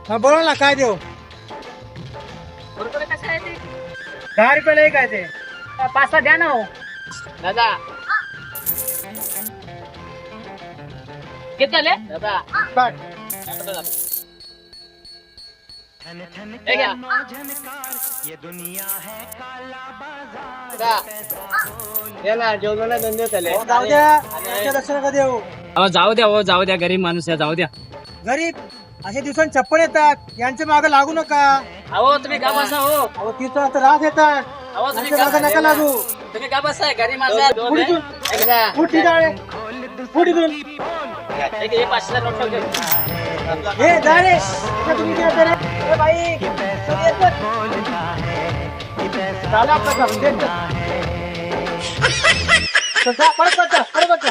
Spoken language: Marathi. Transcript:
हा बोला ना, काय देऊ? कुरकुरे कसं आहे ते? 10 रुपयाला एक आहे ते. 5 द्या ना हो. दादा किती झाले दादा? बघ. हे घ्या. दादा, याला जेवणाला धंदे झाले. जाऊ द्या, त्याच्या लक्ष नका देऊ. अहो जाऊ द्या, हो जाऊ द्या, गरीब माणूस आहे, जाऊ द्या. गरीब अशा दिवसांनी चप्पल येतात, यांच्या मागे लागू नका. अहो तुम्ही का बसा हो? अहो तिथं तर राग येतात. अहो तुम्ही यांच्या मागे नका लागू. तुम्ही का बसाय? गरीब माणूस आहे. पुढे तू. पुढची डाळे. पुढे तू. हे 500 नोट ठेवते. हे डाळे. आता तुम्ही काय करा? ए बाई, तुम्ही येत नाही. झालं आपलं काम. देत जा. परत बसा, परत बसा.